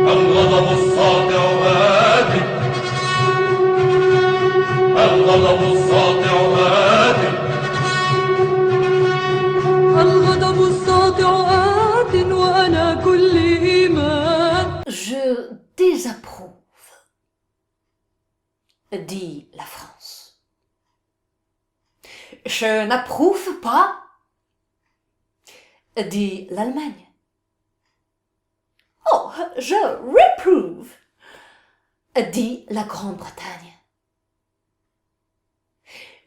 الغضب الساطع آت. الغضب الساطع آت. الغضب الساطع آت وأنا كل إيمان. Je désapprouve, dit la France. Je n'approuve pas, dit l'Allemagne. Oh, je reprove, dit la Grande-Bretagne.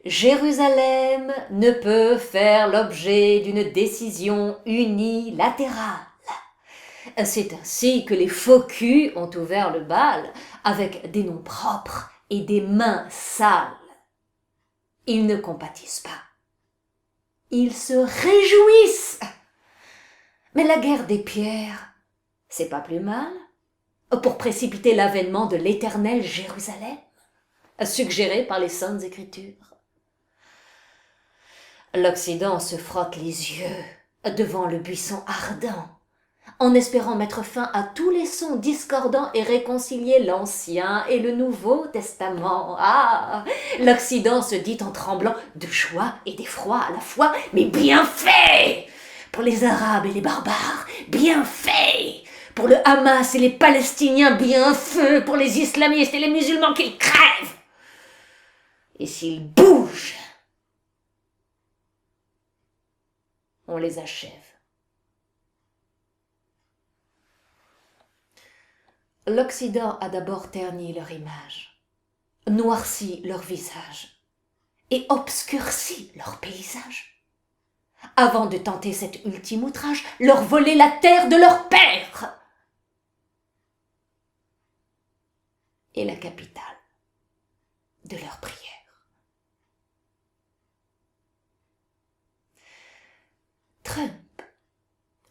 Jérusalem ne peut faire l'objet d'une décision unilatérale. C'est ainsi que les faux culs ont ouvert le bal avec des noms propres et des mains sales. Ils ne compatissent pas. Ils se réjouissent. Mais la guerre des pierres, c'est pas plus mal pour précipiter l'avènement de l'éternel Jérusalem, suggéré par les Saintes Écritures. L'Occident se frotte les yeux devant le buisson ardent, en espérant mettre fin à tous les sons discordants et réconcilier l'Ancien et le Nouveau Testament. Ah, l'Occident se dit en tremblant de joie et d'effroi à la fois, mais bien fait! Pour les Arabes et les barbares, bien fait! Pour le Hamas et les Palestiniens, bien fait! Pour les islamistes et les musulmans, qu'ils crèvent! Et s'ils bougent, on les achève. L'Occident a d'abord terni leur image, noirci leur visage et obscurci leur paysage, avant de tenter cet ultime outrage, leur voler la terre de leur père et la capitale de leur prière. Trump,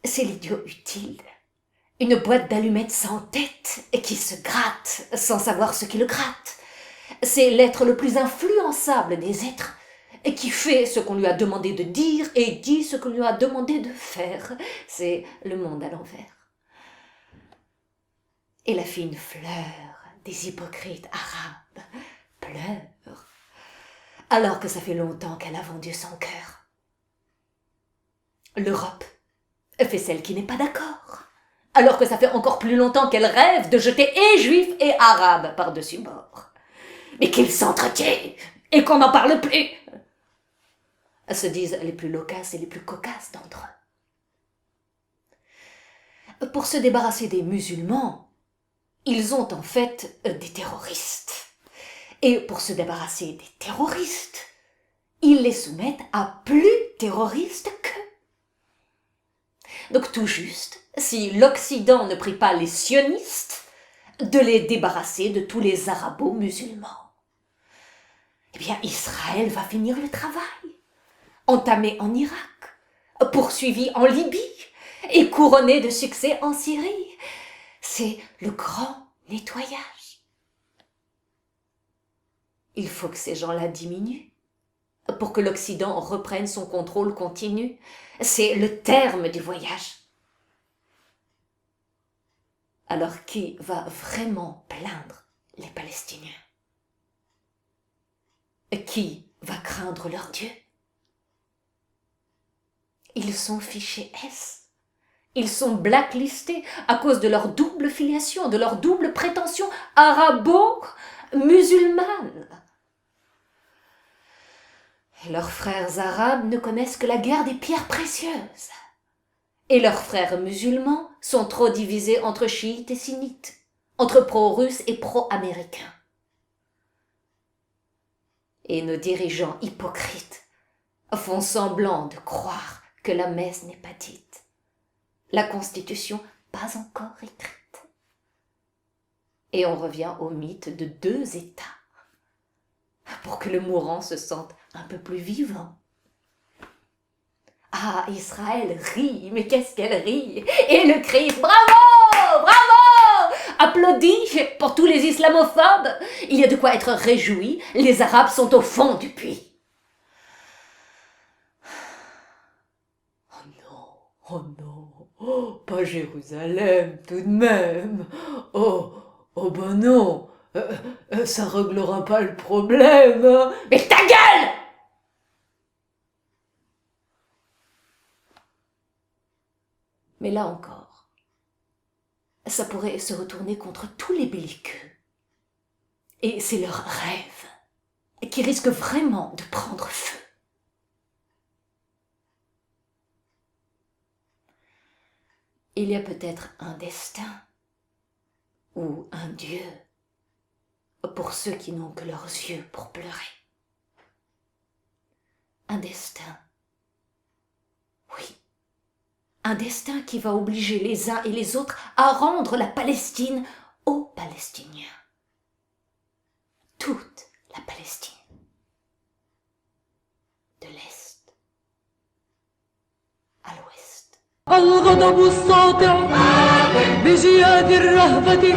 c'est l'idiot utile. Une boîte d'allumettes sans tête qui se gratte sans savoir ce qui le gratte. C'est l'être le plus influençable des êtres qui fait ce qu'on lui a demandé de dire et dit ce qu'on lui a demandé de faire. C'est le monde à l'envers. Et la fine fleur des hypocrites arabes pleure alors que ça fait longtemps qu'elle a vendu son cœur. L'Europe fait celle qui n'est pas d'accord, alors que ça fait encore plus longtemps qu'elle rêve de jeter et juifs et arabes par-dessus bord. Mais qu'ils s'entretiennent et qu'on n'en parle plus, se disent les plus loquaces et les plus cocasses d'entre eux. Pour se débarrasser des musulmans, ils ont en fait des terroristes. Et pour se débarrasser des terroristes, ils les soumettent à plus terroristes qu'eux. Donc tout juste, si l'Occident ne prie pas les sionistes de les débarrasser de tous les arabo-musulmans, eh bien Israël va finir le travail, entamé en Irak, poursuivi en Libye et couronné de succès en Syrie. C'est le grand nettoyage. Il faut que ces gens-là diminuent pour que l'Occident reprenne son contrôle continu. C'est le terme du voyage. Alors qui va vraiment plaindre les Palestiniens? Qui va craindre leur Dieu? Ils sont fichés S. Ils sont blacklistés à cause de leur double filiation, de leur double prétention arabo-musulmane. Leurs frères arabes ne connaissent que la guerre des pierres précieuses. Et leurs frères musulmans sont trop divisés entre chiites et sunnites, entre pro-russes et pro-américains. Et nos dirigeants hypocrites font semblant de croire que la messe n'est pas dite, la Constitution pas encore écrite. Et on revient au mythe de 2 États, pour que le mourant se sente un peu plus vivant. Ah, Israël rit, mais qu'est-ce qu'elle rit! Et le Christ, bravo! Bravo! Applaudit pour tous les islamophobes! Il y a de quoi être réjoui, les Arabes sont au fond du puits. Oh non! Oh non, oh, pas Jérusalem tout de même. Oh, oh ben non, ça réglera pas le problème. Hein. Mais ta gueule! Mais là encore, ça pourrait se retourner contre tous les belliqueux. Et c'est leur rêve qui risque vraiment de prendre feu. Il y a peut-être un destin ou un Dieu pour ceux qui n'ont que leurs yeux pour pleurer. Un destin, oui, un destin qui va obliger les uns et les autres à rendre la Palestine aux Palestiniens. Toute la Palestine, de l'Est à l'Ouest. الغضب الساطع بجياد الرهبة